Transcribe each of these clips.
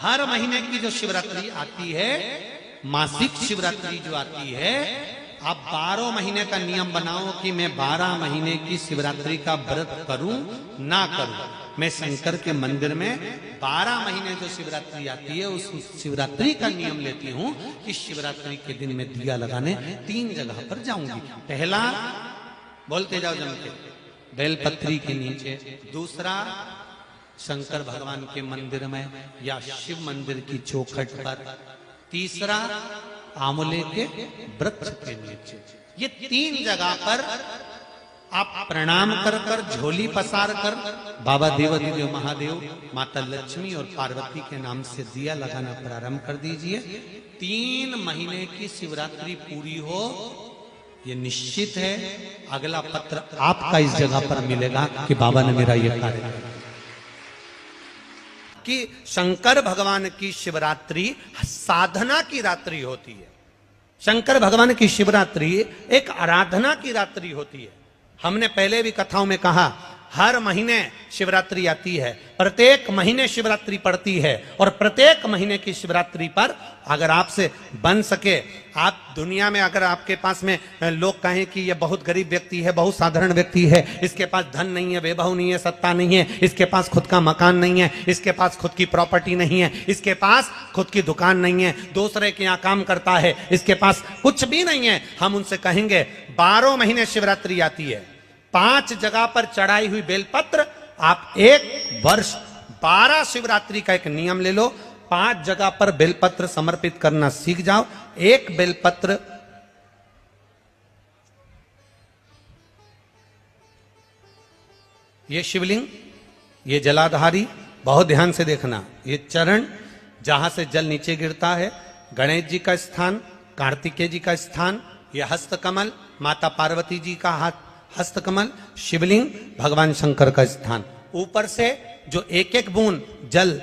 हर महीने की जो शिवरात्रि आती है, मासिक शिवरात्रि जो आती है, आप 12 महीने का नियम बनाओ कि मैं 12 महीने की शिवरात्रि का व्रत करूं ना करूं। मैं शंकर के मंदिर में 12 महीने जो शिवरात्रि आती है उस शिवरात्रि का नियम लेती हूं कि शिवरात्रि के दिन में दिया लगाने 3 जगह पर जाऊंगी। पहला, बोलते जाओ जम के, बेलपत्री के नीचे। दूसरा, शंकर भगवान के मंदिर में या शिव मंदिर की चौखट पर। तीसरा, आंवले के वृक्ष के नीचे। ये 3 जगह पर आप प्रणाम कर कर, झोली पसार कर बाबा देवाधिदेव महादेव, माता लक्ष्मी और पार्वती के नाम से दिया लगाना प्रारंभ कर दीजिए। 3 महीने की शिवरात्रि पूरी हो, ये निश्चित है अगला पत्र आपका इस जगह पर मिलेगा कि बाबा ने मेरा ये कार्य किया। कि शंकर भगवान की शिवरात्रि साधना की रात्रि होती है। शंकर भगवान की शिवरात्रि एक आराधना की रात्रि होती है। हमने पहले भी कथाओं में कहा, हर महीने शिवरात्रि आती है, प्रत्येक महीने शिवरात्रि पड़ती है, और प्रत्येक महीने की शिवरात्रि पर अगर आपसे बन सके, आप दुनिया में अगर आपके पास में लोग कहें कि ये बहुत गरीब व्यक्ति है, बहुत साधारण व्यक्ति है, इसके पास धन नहीं है, वैभव नहीं है, सत्ता नहीं है, इसके पास खुद का मकान नहीं है, इसके पास खुद की प्रॉपर्टी नहीं है, इसके पास खुद की दुकान नहीं है, दूसरे के यहाँ काम करता है, इसके पास कुछ भी नहीं है, हम उनसे कहेंगे 12 महीने शिवरात्रि आती है, 5 जगह पर चढ़ाई हुई बेलपत्र, आप 1 वर्ष 12 शिवरात्रि का एक नियम ले लो, 5 जगह पर बेलपत्र समर्पित करना सीख जाओ। 1 बेलपत्र ये शिवलिंग, ये जलाधारी, बहुत ध्यान से देखना, ये चरण जहां से जल नीचे गिरता है, गणेश जी का स्थान, कार्तिकेय जी का स्थान, ये हस्तकमल, माता पार्वती जी का हाथ हस्तकमल, शिवलिंग, भगवान शंकर का स्थान। ऊपर से जो एक एक बूंद जल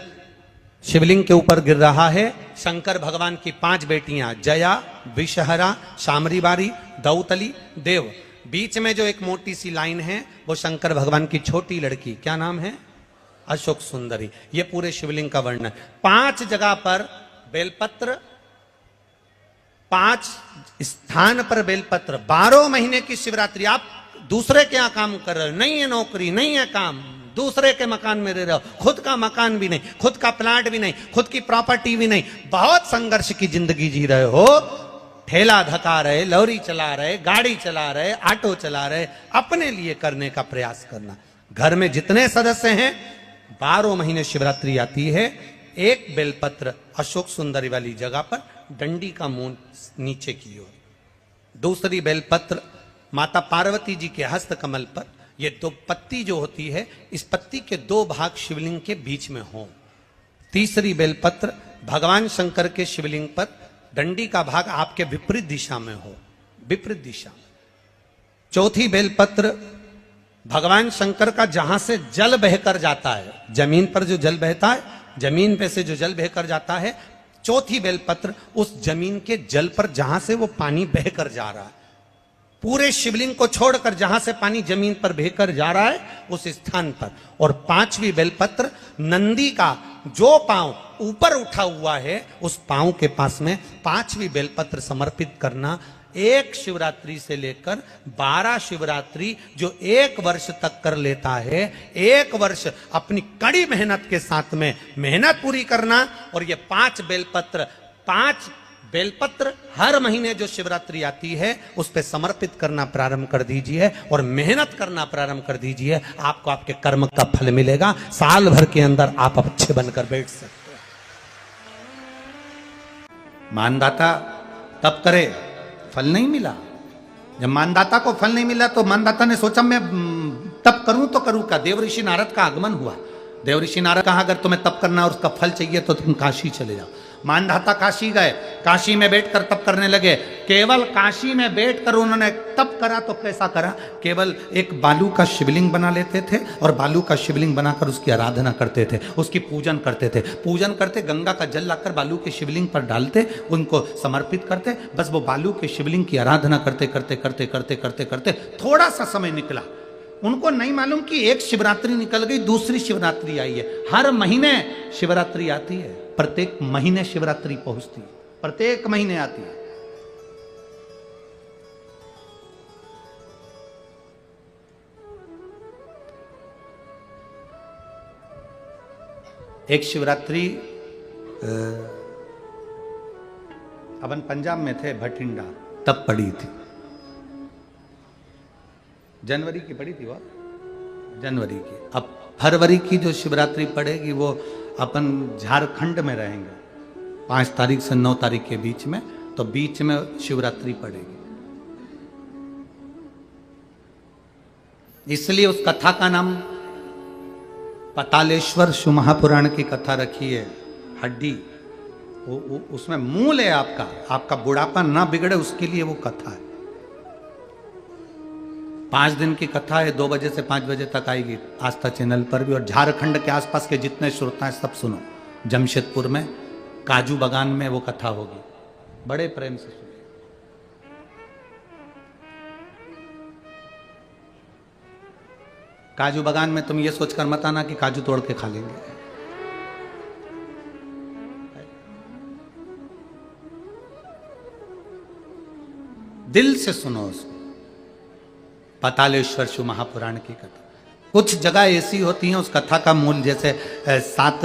शिवलिंग के ऊपर गिर रहा है, शंकर भगवान की 5 बेटियां, जया, विषहरा, शामरीबारी, दौतली, देव। बीच में जो एक मोटी सी लाइन है वो शंकर भगवान की छोटी लड़की, क्या नाम है? अशोक सुंदरी। ये पूरे शिवलिंग का वर्णन। 5 जगह पर बेलपत्र, 5 स्थान पर बेलपत्र। 12 महीने की शिवरात्रि। आप दूसरे के यहाँ काम कर रहे हो, नहीं है नौकरी, नहीं है काम, दूसरे के मकान में रह रहे हो, खुद का मकान भी नहीं, खुद का प्लाट भी नहीं, खुद की प्रॉपर्टी भी नहीं, बहुत संघर्ष की जिंदगी जी रहे हो, ठेला धका रहे, लॉरी चला रहे, गाड़ी चला रहे, ऑटो चला रहे, अपने लिए करने का प्रयास करना। घर में जितने सदस्य हैं, 12 महीने शिवरात्रि आती है, 1 बेलपत्र अशोक सुंदरी वाली जगह पर, डंडी का मुंह नीचे की ओर। दूसरी बेलपत्र माता पार्वती जी के हस्त कमल पर। ये 2 पत्ती जो होती है, इस पत्ती के 2 भाग शिवलिंग के बीच में हो। तीसरी बेलपत्र भगवान शंकर के शिवलिंग पर, डंडी का भाग आपके विपरीत दिशा में हो, विपरीत दिशा में। चौथी बेलपत्र भगवान शंकर का जहां से जल बहकर जाता है, जमीन पर जो जल बहता है, जमीन पे से जो जल बहकर जाता है, चौथी बेलपत्र उस जमीन के जल पर जहां से वो पानी बहकर जा रहा है, पूरे शिवलिंग को छोड़कर जहां से पानी जमीन पर बहकर जा रहा है उस स्थान पर। और 5वीं बेलपत्र नंदी का जो पांव ऊपर उठा हुआ है उस पांव के पास में 5वीं बेलपत्र समर्पित करना। 1 शिवरात्रि से लेकर 12 शिवरात्रि जो 1 वर्ष तक कर लेता है, 1 वर्ष अपनी कड़ी मेहनत के साथ में मेहनत पूरी करना। और ये 5 बेलपत्र हर महीने जो शिवरात्रि आती है उस पे समर्पित करना प्रारंभ कर दीजिए और मेहनत करना प्रारंभ कर दीजिए। आपको आपके कर्म का फल मिलेगा। साल भर के अंदर आप अच्छे बनकर बैठ सकते हैं। मानदाता तप करे, फल नहीं मिला। जब मानदाता को फल नहीं मिला तो मानदाता ने सोचा मैं तप करूं तो करूं क्या। देव ऋषि नारद का आगमन हुआ। देव ऋषि नारद कहा अगर तुम्हें तप करना और उसका फल चाहिए तो तुम काशी चले जाओ। मानधाता काशी गए, काशी में बैठकर तप करने लगे। केवल काशी में बैठकर उन्होंने तप करा तो कैसा करा, केवल एक बालू का शिवलिंग बना लेते थे और बालू का शिवलिंग बनाकर उसकी आराधना करते थे, उसकी पूजन करते थे। पूजन करते, गंगा का जल लाकर बालू के शिवलिंग पर डालते, उनको समर्पित करते। बस वो बालू के शिवलिंग की आराधना करते करते करते करते करते करते थोड़ा सा समय निकला। उनको नहीं मालूम कि एक शिवरात्रि निकल गई, दूसरी शिवरात्रि आई है। हर महीने शिवरात्रि आती है, प्रत्येक महीने शिवरात्रि पहुंचती है, प्रत्येक महीने आती है। एक शिवरात्रि अपन पंजाब में थे, भटिंडा, तब पड़ी थी, जनवरी की पड़ी थी वो, जनवरी की। अब फरवरी की जो शिवरात्रि पड़ेगी वो अपन झारखंड में रहेंगे 5 तारीख से 9 तारीख के बीच में, तो बीच में शिवरात्रि पड़ेगी। इसलिए उस कथा का नाम पातालेश्वर शिव महापुराण की कथा रखी है। हड्डी उसमें मूल है आपका बुढ़ापा ना बिगड़े उसके लिए वो कथा है। 5 दिन की कथा है, 2 बजे से 5 बजे तक आएगी आस्था चैनल पर भी। और झारखंड के आसपास के जितने श्रोता हैं सब सुनो। जमशेदपुर में काजू बागान में वो कथा होगी, बड़े प्रेम से सुनो। काजू बागान में तुम ये सोचकर मत आना कि काजू तोड़ के खा लेंगे। दिल से सुनो उसको। पातालेश्वर शिव महापुराण की कथा। कुछ जगह ऐसी होती हैं उस कथा का मूल, जैसे 7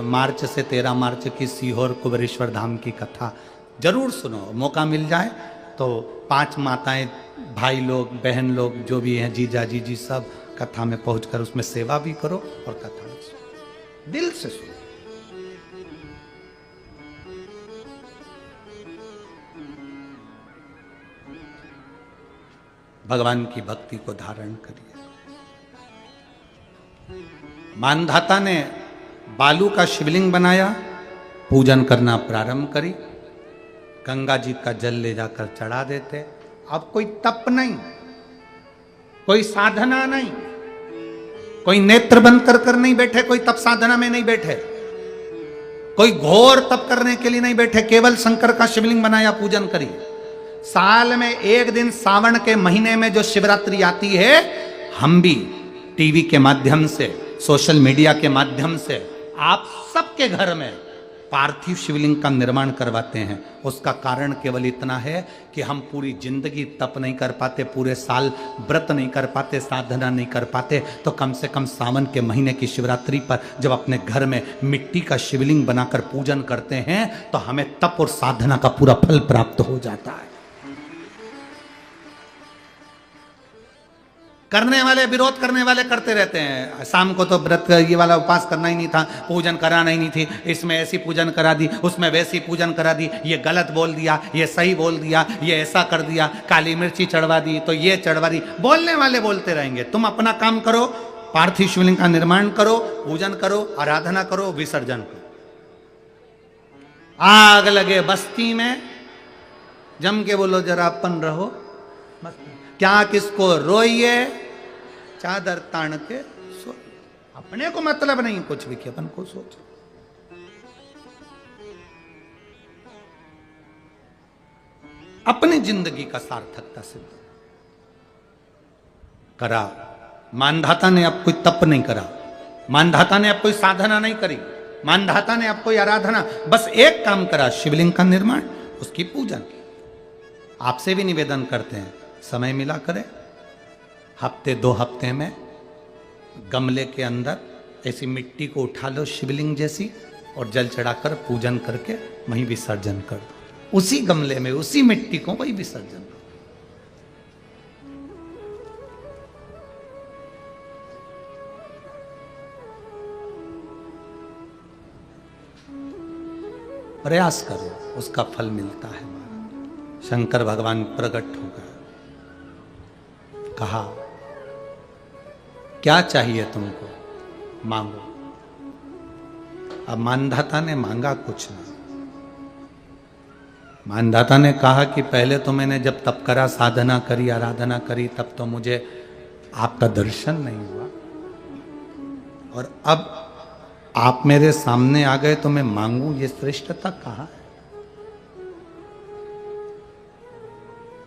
मार्च से 13 मार्च की सीहोर कुबेरेश्वर धाम की कथा जरूर सुनो, मौका मिल जाए तो। 5 माताएं, भाई लोग, बहन लोग जो भी हैं, जीजा जीजी, सब कथा में पहुंचकर उसमें सेवा भी करो और कथा भी सुनो, दिल से सुनो। भगवान की भक्ति को धारण करिए। मानधाता ने बालू का शिवलिंग बनाया, पूजन करना प्रारंभ करी, गंगा जी का जल ले जाकर चढ़ा देते। अब कोई तप नहीं, कोई साधना नहीं, कोई नेत्र बंद कर नहीं बैठे, कोई तप साधना में नहीं बैठे, कोई घोर तप करने के लिए नहीं बैठे, केवल शंकर का शिवलिंग बनाया, पूजन करी। साल में एक दिन सावन के महीने में जो शिवरात्रि आती है, हम भी टीवी के माध्यम से, सोशल मीडिया के माध्यम से आप सबके घर में पार्थिव शिवलिंग का निर्माण करवाते हैं। उसका कारण केवल इतना है कि हम पूरी जिंदगी तप नहीं कर पाते, पूरे साल व्रत नहीं कर पाते, साधना नहीं कर पाते, तो कम से कम सावन के महीने की शिवरात्रि पर जब अपने घर में मिट्टी का शिवलिंग बनाकर पूजन करते हैं तो हमें तप और साधना का पूरा फल प्राप्त हो जाता है। करने वाले, विरोध करने वाले करते रहते हैं। शाम को तो व्रत ये वाला उपवास करना ही नहीं था, पूजन कराना ही नहीं थी, इसमें ऐसी पूजन करा दी, उसमें वैसी पूजन करा दी, ये गलत बोल दिया, ये सही बोल दिया, ये ऐसा कर दिया, काली मिर्ची चढ़वा दी तो ये चढ़वा दी। बोलने वाले बोलते रहेंगे। तुम अपना काम करो, पार्थिव शिवलिंग का निर्माण करो, पूजन करो, आराधना करो, विसर्जन करो। आग लगे बस्ती में, जम के बोलो जरा अपन रहो, क्या किसको रोइए, चादर तान के सो। अपने को मतलब नहीं कुछ भी, अपन को सोच। अपनी जिंदगी का सार्थकता सिद्ध करा। मानधाता ने अब कोई तप नहीं करा, मानधाता ने अब कोई साधना नहीं करी, मानधाता ने अब कोई आराधना, बस एक काम करा, शिवलिंग का निर्माण, उसकी पूजन। आपसे भी निवेदन करते हैं, समय मिला करें, हफ्ते 2 हफ्ते में गमले के अंदर ऐसी मिट्टी को उठा लो शिवलिंग जैसी, और जल चढ़ाकर पूजन करके वहीं विसर्जन कर दो। उसी गमले में, उसी मिट्टी को वहीं विसर्जन करो। प्रयास करो, उसका फल मिलता है। शंकर भगवान प्रकट हो गए, कहा क्या चाहिए तुमको, मांगो। अब मानधाता ने मांगा कुछ नहीं। मानधाता ने कहा कि पहले तो मैंने जब तप करा, साधना करी, आराधना करी, तब तो मुझे आपका दर्शन नहीं हुआ, और अब आप मेरे सामने आ गए तो मैं मांगू, ये श्रेष्ठता कहाँ है?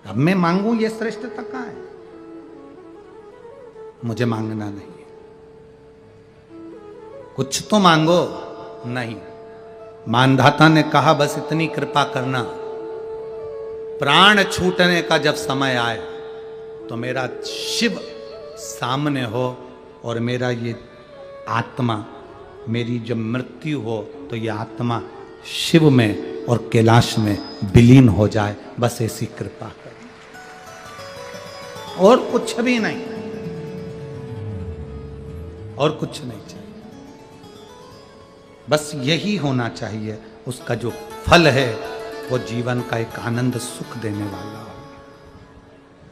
अब मैं मांगू, ये श्रेष्ठता कहाँ है? मुझे मांगना नहीं है। कुछ तो मांगो। नहीं, मानधाता ने कहा बस इतनी कृपा करना, प्राण छूटने का जब समय आए तो मेरा शिव सामने हो और मेरा ये आत्मा, मेरी जब मृत्यु हो तो ये आत्मा शिव में और कैलाश में विलीन हो जाए, बस ऐसी कृपा कर। और कुछ भी नहीं, और कुछ नहीं चाहिए, बस यही होना चाहिए। उसका जो फल है वो जीवन का एक आनंद सुख देने वाला हो।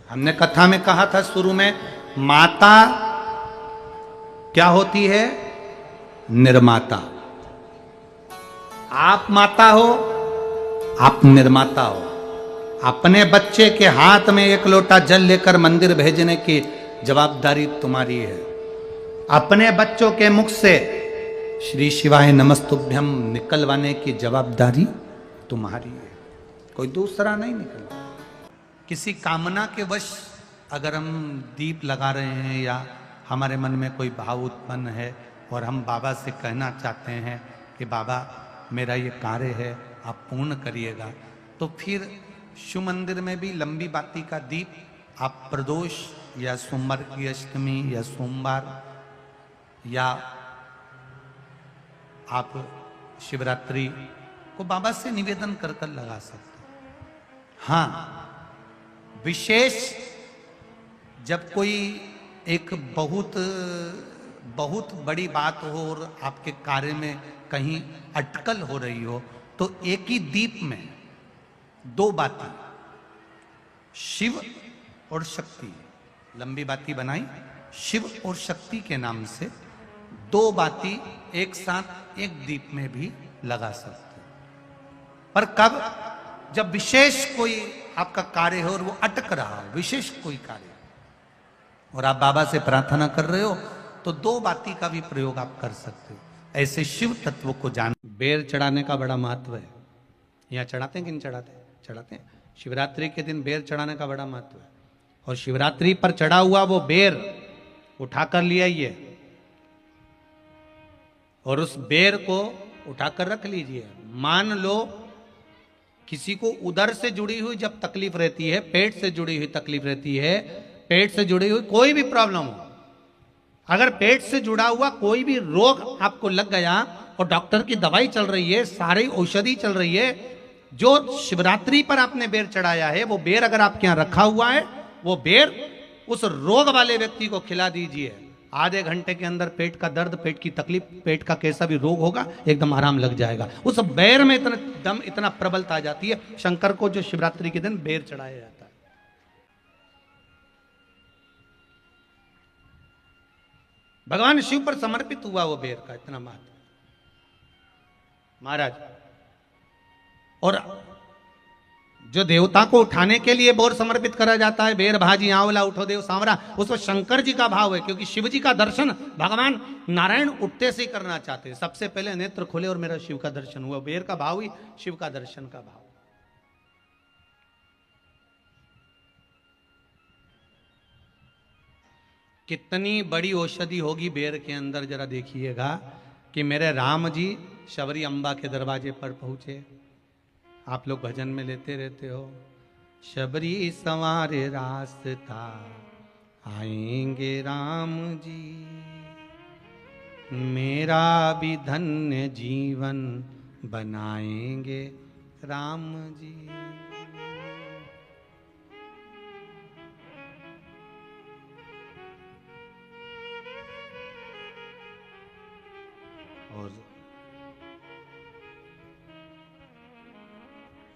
हमने कथा में कहा था शुरू में, माता क्या होती है? निर्माता। आप माता हो, आप निर्माता हो। अपने बच्चे के हाथ में एक लोटा जल लेकर मंदिर भेजने की जवाबदारी तुम्हारी है। अपने बच्चों के मुख से श्री शिवाय नमस्तुभ्यम निकलवाने की जवाबदारी तुम्हारी है, कोई दूसरा नहीं निकलवा। किसी कामना के वश अगर हम दीप लगा रहे हैं या हमारे मन में कोई भाव उत्पन्न है और हम बाबा से कहना चाहते हैं कि बाबा मेरा ये कार्य है आप पूर्ण करिएगा, तो फिर शिव मंदिर में भी लंबी बाती का दीप आप प्रदोष या सोमवार की अष्टमी या सोमवार या आप शिवरात्रि को बाबा से निवेदन कर कर लगा सकते हैं। हाँ, विशेष जब कोई एक बहुत बहुत बड़ी बात हो और आपके कार्य में कहीं अटकल हो रही हो, तो एक ही दीप में दो बाती, शिव और शक्ति, लंबी बाती बनाई शिव और शक्ति के नाम से, दो बाती एक साथ एक दीप में भी लगा सकते हैं। पर कब? जब विशेष कोई आपका कार्य हो और वो अटक रहा हो, विशेष कोई कार्य, और आप बाबा से प्रार्थना कर रहे हो, तो दो बाती का भी प्रयोग आप कर सकते हो। ऐसे शिव तत्व को जान। बेर चढ़ाने का बड़ा महत्व है। यहाँ चढ़ाते हैं कि नहीं चढ़ाते? चढ़ाते हैं। शिवरात्रि के दिन बेर चढ़ाने का बड़ा महत्व है। और शिवरात्रि पर चढ़ा हुआ वो बेर उठाकर ले आइए और उस बेर को उठाकर रख लीजिए। मान लो किसी को उदर से जुड़ी हुई जब तकलीफ रहती है, पेट से जुड़ी हुई तकलीफ रहती है, पेट से जुड़ी हुई कोई भी प्रॉब्लम हो, अगर पेट से जुड़ा हुआ कोई भी रोग आपको लग गया और डॉक्टर की दवाई चल रही है, सारी औषधि चल रही है, जो शिवरात्रि पर आपने बेर चढ़ाया है वो बेर अगर आपके यहां रखा हुआ है, वो बेर उस रोग वाले व्यक्ति को खिला दीजिए। आधे घंटे के अंदर पेट का दर्द, पेट की तकलीफ, पेट का कैसा भी रोग होगा एकदम आराम लग जाएगा। उस बेर में इतना दम, इतना प्रबलता आ जाती है। शंकर को जो शिवरात्रि के दिन बेर चढ़ाया जाता है, भगवान शिव पर समर्पित हुआ वो बेर का इतना महत्व महाराज। और जो देवता को उठाने के लिए बोर समर्पित करा जाता है, बेर भाजी आंवला उठो देव सांवरा, उसमें शंकर जी का भाव है, क्योंकि शिव जी का दर्शन भगवान नारायण उठते से ही करना चाहते हैं। सबसे पहले नेत्र खोले और मेरा शिव का दर्शन हुआ। बेर का भाव ही शिव का दर्शन का भाव। कितनी बड़ी औषधि होगी बेर के अंदर, जरा देखिएगा कि मेरे राम जी शबरी अम्बा के दरवाजे पर पहुंचे। आप लोग भजन में लेते रहते हो, शबरी संवारे रास्ता आएंगे राम जी, मेरा भी धन्य जीवन बनाएंगे राम जी। और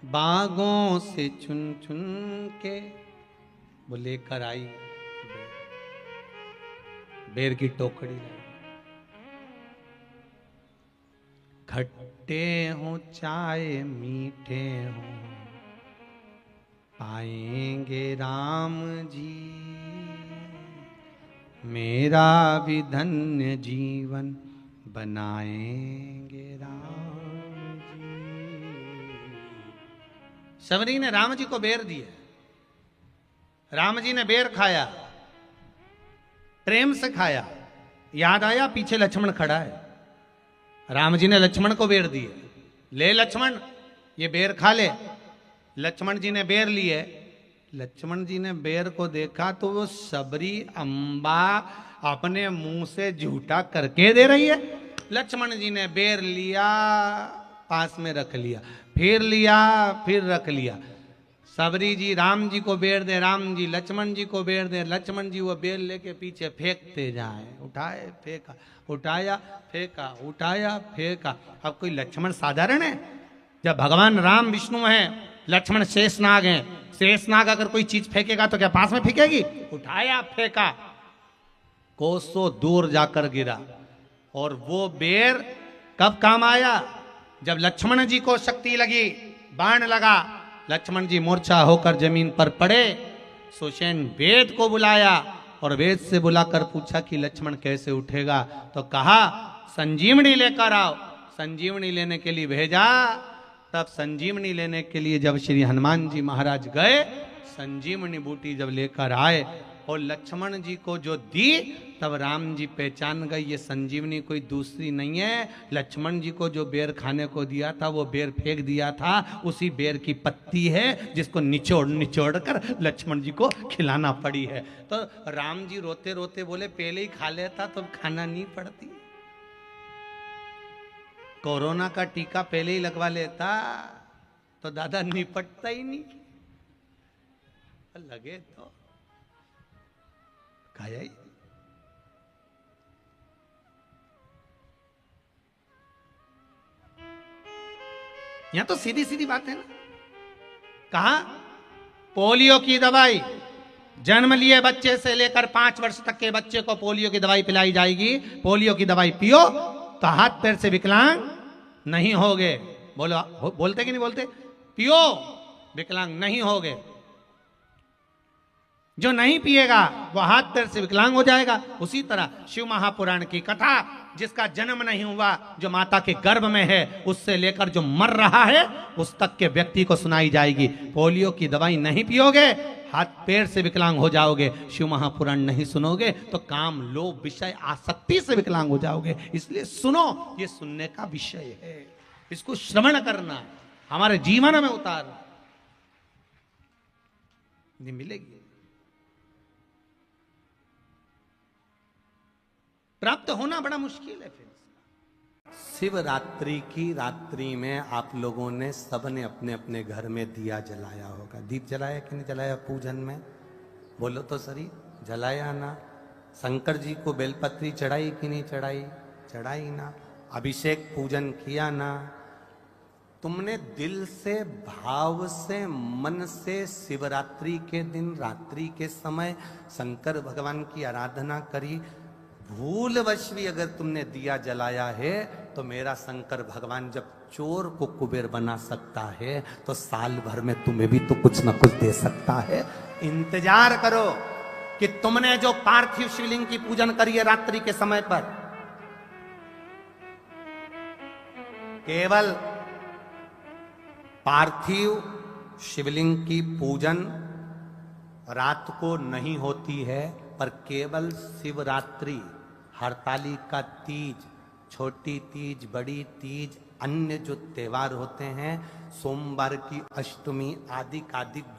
बागों से चुन चुन के वो लेकर आई बेर की टोकरी लाई। खट्टे हो चाहे मीठे हो पाएंगे राम जी, मेरा भी धन्य जीवन बनाएंगे राम जी। शबरी ने राम जी को बेर दिए, राम जी ने बेर खाया, प्रेम से खाया, याद आया पीछे लक्ष्मण खड़ा है, राम जी ने लक्ष्मण को बेर दिए, ले लक्ष्मण ये बेर खा ले। लक्ष्मण जी ने बेर लिए, लक्ष्मण जी ने बेर को देखा तो वो सबरी अंबा अपने मुंह से झूठा करके दे रही है। लक्ष्मण जी ने बेर लिया, पास में रख लिया, फिर लिया, फिर रख लिया। सबरी जी राम जी को बेर दे, राम जी लक्ष्मण जी को बेर दे, लक्ष्मण जी वो बेर लेके पीछे फेंकते जाए, उठाए फेंका, उठाया फेंका, उठाया फेंका। अब कोई लक्ष्मण साधारण है? जब भगवान राम विष्णु हैं, लक्ष्मण शेषनाग हैं, शेषनाग अगर कोई चीज फेंकेगा तो क्या पास में फेंकेगी? उठाया फेंका, कोसों दूर जाकर गिरा। और वो बेर कब काम आया? जब लक्ष्मण जी को शक्ति लगी, बाण लगा, लक्ष्मण जी मूर्छा होकर जमीन पर पड़े। सुषेण वेद को बुलाया और वेद से बुलाकर पूछा कि लक्ष्मण कैसे उठेगा? तो कहा संजीवनी लेकर आओ। संजीवनी लेने के लिए भेजा। तब संजीवनी लेने के लिए जब श्री हनुमान जी महाराज गए, संजीवनी बूटी जब लेकर आए और लक्ष्मण जी को जो दी, तब राम जी पहचान गए ये संजीवनी कोई दूसरी नहीं है। लक्ष्मण जी को जो बेर खाने को दिया था वो बेर फेंक दिया था, उसी बेर की पत्ती है जिसको निचोड़ निचोड़ कर लक्ष्मण जी को खिलाना पड़ी है। तो राम जी रोते रोते बोले पहले ही खा लेता तो खाना नहीं पड़ती। कोरोना का टीका पहले ही लगवा लेता तो दादा निपटता ही नहीं। लगे तो खाया ही। यहां तो सीधी सीधी बात है ना। कहा पोलियो की दवाई जन्म लिए बच्चे से लेकर 5 वर्ष तक के बच्चे को पोलियो की दवाई पिलाई जाएगी। पोलियो की दवाई पियो तो हाथ पैर से विकलांग नहीं होगे। बोलो, बोलते कि नहीं बोलते? पियो विकलांग नहीं होगे। जो नहीं पिएगा वो हाथ पैर से विकलांग हो जाएगा। उसी तरह शिव महापुराण की कथा, जिसका जन्म नहीं हुआ, जो माता के गर्भ में है, उससे लेकर जो मर रहा है उस तक के व्यक्ति को सुनाई जाएगी। पोलियो की दवाई नहीं पियोगे, हाथ पैर से विकलांग हो जाओगे। शिव महापुराण नहीं सुनोगे तो काम, लोभ, विषय, आसक्ति से विकलांग हो जाओगे। इसलिए सुनो, ये सुनने का विषय है, इसको श्रवण करना, हमारे जीवन में उतारना। नहीं मिलेगी, प्राप्त होना बड़ा मुश्किल है। फिर शिवरात्रि की रात्रि में आप लोगों ने सबने अपने अपने घर में दिया जलाया होगा। दीप जलाया कि नहीं जलाया? पूजन में बोलो तो सही, जलाया ना? शंकर जी को बेलपत्री चढ़ाई कि नहीं चढ़ाई? चढ़ाई ना? अभिषेक पूजन किया ना? तुमने दिल से, भाव से, मन से शिवरात्रि के दिन, रात्रि के समय शंकर भगवान की आराधना करी। भूलवश भी अगर तुमने दिया जलाया है तो मेरा शंकर भगवान जब चोर को कुबेर बना सकता है तो साल भर में तुम्हें भी तो कुछ ना कुछ दे सकता है। इंतजार करो कि तुमने जो पार्थिव शिवलिंग की पूजन करी है रात्रि के समय पर, केवल पार्थिव शिवलिंग की पूजन रात को नहीं होती है, पर केवल शिवरात्रि, हरतालिका तीज, छोटी तीज, बड़ी तीज, अन्य जो त्योहार होते हैं, सोमवार की अष्टमी आदि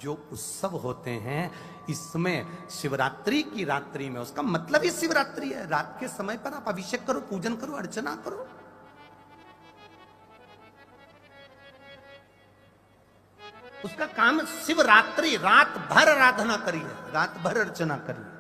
जो उत्सव होते हैं, इसमें शिवरात्रि की रात्रि में, उसका मतलब ही शिवरात्रि है। रात के समय पर आप अभिषेक करो, पूजन करो, अर्चना करो। उसका काम शिवरात्रि, रात भर आराधना करिए, रात भर अर्चना करिए।